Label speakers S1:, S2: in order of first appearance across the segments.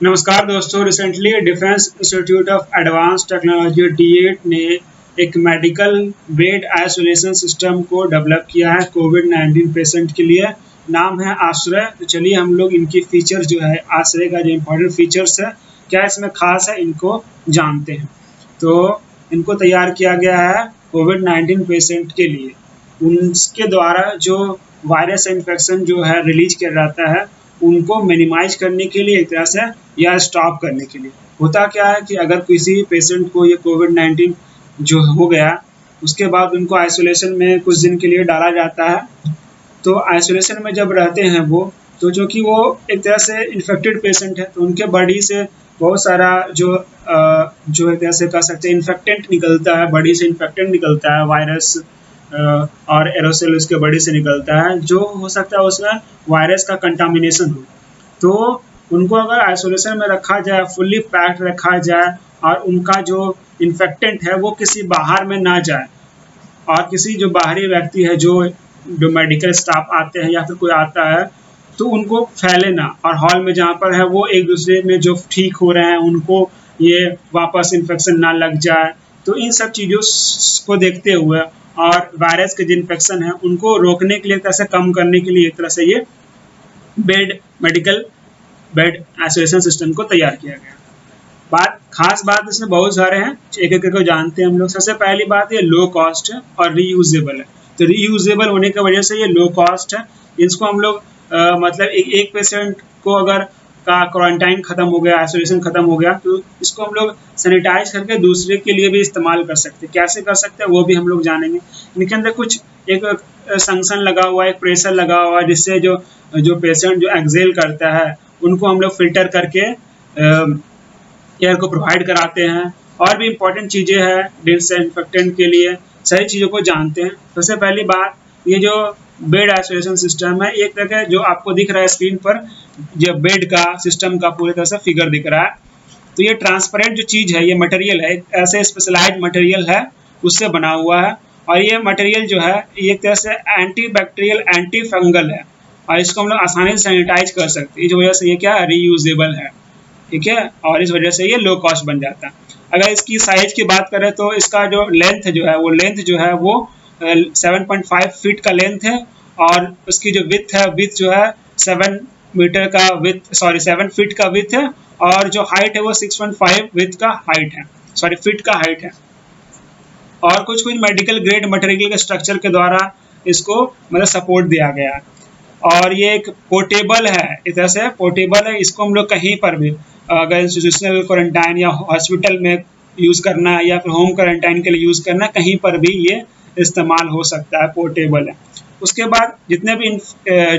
S1: नमस्कार दोस्तों। Recently defence institute of advance technology DEAT ने एक मेडिकल बेड आइसोलेशन सिस्टम को डेवलप किया है कोविड-19 पेशेंट के लिए। नाम है आश्रय। तो चलिए हम लोग इनकी फीचर्स जो है, आश्रय का जो इम्पोर्टेंट फीचर्स है, क्या इसमें खास है, इनको जानते हैं। तो इनको तैयार किया गया है कोविड-19 पेशेंट के लिए। उनके द्वारा जो वायरस इन्फेक्शन जो है रिलीज किया जाता है, उनको मिनिमाइज करने के लिए एक तरह से, या स्टॉप करने के लिए। होता क्या है कि अगर किसी पेशेंट को ये कोविड-19 जो हो गया, उसके बाद उनको आइसोलेशन में कुछ दिन के लिए डाला जाता है। तो आइसोलेशन में जब रहते हैं वो, तो चूँकि वो एक तरह से इन्फेक्टेड पेशेंट है, तो उनके बॉडी से बहुत सारा जो एक तरह से कह सकते हैं इन्फेक्टेंट निकलता है, बॉडी से इन्फेक्टेंट निकलता है, वायरस और एरोसोल उसके बॉडी से निकलता है, जो हो सकता है उसमें वायरस का कंटामिनेशन हो। तो उनको अगर आइसोलेशन में रखा जाए, फुल्ली पैक्ड रखा जाए, और उनका जो इन्फेक्टेंट है वो किसी बाहर में ना जाए, और किसी जो बाहरी व्यक्ति है, जो मेडिकल स्टाफ आते हैं या फिर कोई आता है, तो उनको फैले ना, और हॉल में जहाँ पर है वो एक दूसरे में जो ठीक हो रहे हैं उनको ये वापस इन्फेक्शन ना लग जाए। तो इन सब चीज़ों को देखते हुए और वायरस के जो इन्फेक्शन है उनको रोकने के लिए, एक तरह से कम करने के लिए, एक तरह से ये मेडिकल बेड आइसोलेशन सिस्टम को तैयार किया गया। खास बात इसमें बहुत सारे हैं, एक एक करके जानते हैं हम लोग। सबसे पहली बात, ये लो कॉस्ट है और रीयूजेबल है। तो रीयूजेबल होने की वजह से ये लो कॉस्ट है। इसको हम लोग मतलब एक पेशेंट को अगर का क्वारंटाइन खत्म हो गया, आइसोलेशन खत्म हो गया, तो इसको हम लोग सैनिटाइज करके दूसरे के लिए भी इस्तेमाल कर सकते हैं। कैसे कर सकते हैं वो भी हम लोग जानेंगे। इनके अंदर कुछ एक संक्शन लगा हुआ है, एक प्रेशर लगा हुआ है, जिससे जो जो पेशेंट जो एक्सेल करता है उनको हम लोग फिल्टर करके एयर को प्रोवाइड कराते हैं। और भी इम्पोर्टेंट चीज़ें हैं डिसइंफेक्टेंट के लिए, सारी चीज़ों को जानते हैं। सबसे पहली बात, ये जो बेड आइसोलेशन सिस्टम है, एक तरह जो आपको दिख रहा है स्क्रीन पर, जो बेड का सिस्टम का पूरी तरह से फिगर दिख रहा है, तो ये ट्रांसपेरेंट जो चीज़ है, ये मटेरियल है, ऐसे स्पेशलाइज्ड मटेरियल है, उससे बना हुआ है। और ये मटेरियल जो है, ये एक तरह से एंटी बैक्टीरियल, एंटी फंगल है, और इसको हम लोग आसानी से सैनिटाइज कर सकते हैं। इस वजह से ये क्या है, रीयूजेबल है, ठीक है, और इस वजह से ये लो कॉस्ट बन जाता है। अगर इसकी साइज की बात करें तो इसका जो लेंथ जो है वो 7.5 फीट का लेंथ है, और उसकी जो विथ है, विथ जो है 7 मीटर का विथ, 7 फीट का विथ है, और जो हाइट है वो 6.5 विथ का हाइट है, फीट का हाइट है। और कुछ कुछ मेडिकल ग्रेड मटेरियल के स्ट्रक्चर के द्वारा इसको मतलब सपोर्ट दिया गया है। और ये एक पोर्टेबल है, इस तरह से पोर्टेबल है। इसको हम लोग कहीं पर भी, अगर इंस्टीट्यूशनल क्वारंटाइन या हॉस्पिटल में यूज़ करना है, या फिर होम क्वारंटाइन के लिए यूज़ करना, कहीं पर भी ये इस्तेमाल हो सकता है, पोर्टेबल है। उसके बाद जितने भी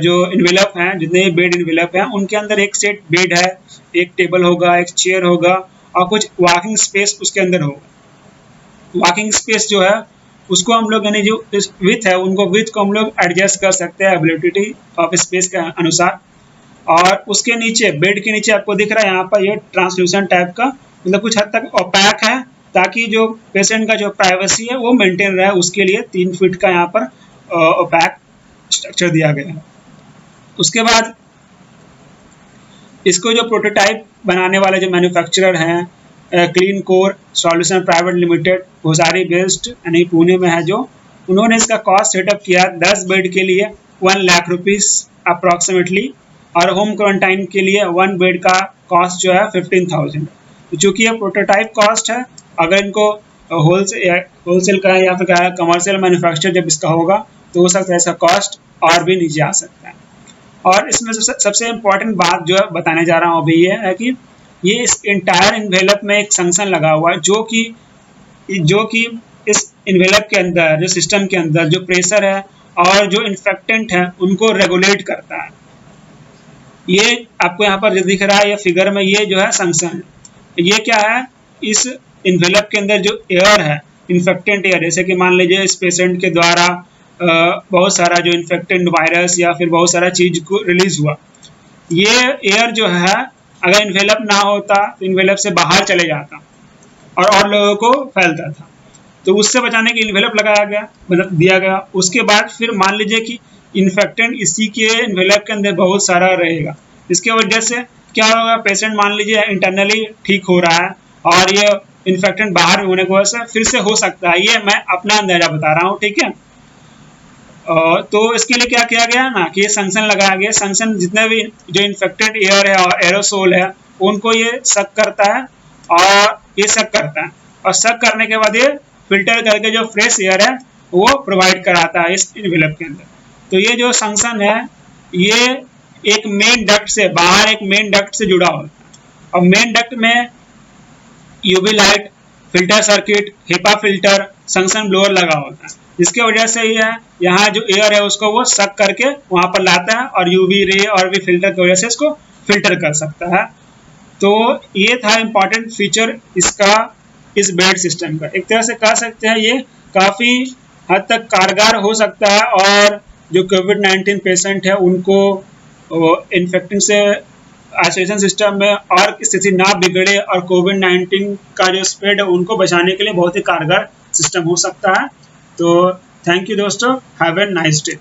S1: जो इन्वेलप हैं, जितने भी बेड इन्वेलप हैं, उनके अंदर एक सेट बेड है, एक टेबल होगा, एक चेयर होगा, और कुछ वॉकिंग स्पेस उसके अंदर होगा। वॉकिंग स्पेस जो है उसको हम लोग, यानी जो विथ है, उनको विथ को हम लोग एडजस्ट कर सकते हैं एबिलिटी ऑफ स्पेस के अनुसार। और उसके नीचे, बेड के नीचे आपको दिख रहा है यहाँ पर, ये ट्रांसल्यूसेंट टाइप का, मतलब कुछ हद तक ओपैक है, ताकि जो पेशेंट का जो प्राइवेसी है वो मेंटेन रहे, उसके लिए 3 फीट का यहाँ पर ओपैक स्ट्रक्चर दिया गया है। उसके बाद इसको जो प्रोटोटाइप बनाने वाले जो मैन्युफैक्चरर हैं, clean core solution private limited, Bhosari based, यानी पुणे में है, जो उन्होंने इसका कॉस्ट सेटअप किया 10 बेड के लिए 1 लाख रुपीज़ अप्रॉक्सीमेटली, और होम क्वारंटाइन के लिए 1 बेड का कॉस्ट जो है 15,000। तो चूँकि ये प्रोटोटाइप कॉस्ट है, अगर इनको होलसेल का या फिर कमर्शियल मैन्युफैक्चर जब इसका होगा, तो हो सकता है इसका कॉस्ट और भी नीचे आ सकता है। और इसमें सबसे इम्पोर्टेंट बात जो है बताने जा रहा हूँ अभी, ये है कि ये इस इंटायर इन्वेलप में एक संक्शन लगा हुआ है, जो कि इस इन्वेलप के अंदर, जो सिस्टम के अंदर जो प्रेशर है और जो इन्फेक्टेंट है उनको रेगुलेट करता है। ये आपको यहाँ पर जो दिख रहा है, ये फिगर में, ये जो है संक्शन है। ये क्या है, इस इन्वेलप के अंदर जो एयर है, इन्फेक्टेंट एयर, जैसे कि मान लीजिए इस पेशेंट के द्वारा बहुत सारा जो इन्फेक्टेंट वायरस या फिर बहुत सारा चीज को रिलीज हुआ, ये एयर जो है अगर इन्वेलप ना होता तो इन्वेलप से बाहर चले जाता और लोगों को फैलता था। तो उससे बचाने के इन्वेलप लगाया गया, मतलब दिया गया। उसके बाद फिर मान लीजिए कि इन्फेक्टेंट इसी के इन्वेलप के अंदर बहुत सारा रहेगा, इसके वजह से क्या होगा, पेशेंट मान लीजिए इंटरनली ठीक हो रहा है और ये इन्फेक्टेड बाहर होने की वजह से फिर से हो सकता है, ये मैं अपना अंदाजा बता रहा हूँ, ठीक है। तो इसके लिए क्या किया गया ना कि ये संक्शन लगाया गया। संक्शन जितने भी जो इन्फेक्टेड एयर है और एरोसोल है उनको ये सक करता है और ये सक करता है, और सक करने के बाद ये फिल्टर करके जो फ्रेश एयर है वो प्रोवाइड कराता है इस एनवेलप के अंदर। तो ये जो संक्शन है ये एक मेन डक्ट से बाहर, एक मेन डक्ट से जुड़ा होता है, और मेन डक्ट में UV light, filter circuit, HEPA filter, suction blower लगा होता है, जिसकी वजह से ये यहाँ जो एयर है उसको वो सक करके वहां पर लाता है और यूवी रे और भी फिल्टर की वजह से इसको फिल्टर कर सकता है। तो ये था इम्पोर्टेंट फीचर इसका, इस बेड सिस्टम का। एक तरह से कह सकते हैं ये काफ़ी हद तक कारगर हो सकता है, और जो कोविड-19 पेशेंट है उनको इन्फेक्टिंग से आइसोलेशन सिस्टम में और स्थिति ना बिगड़े और कोविड-19 का जो स्प्रेड है उनको बचाने के लिए बहुत ही कारगर सिस्टम हो सकता है। तो थैंक यू दोस्तों, हैव ए नाइस डे।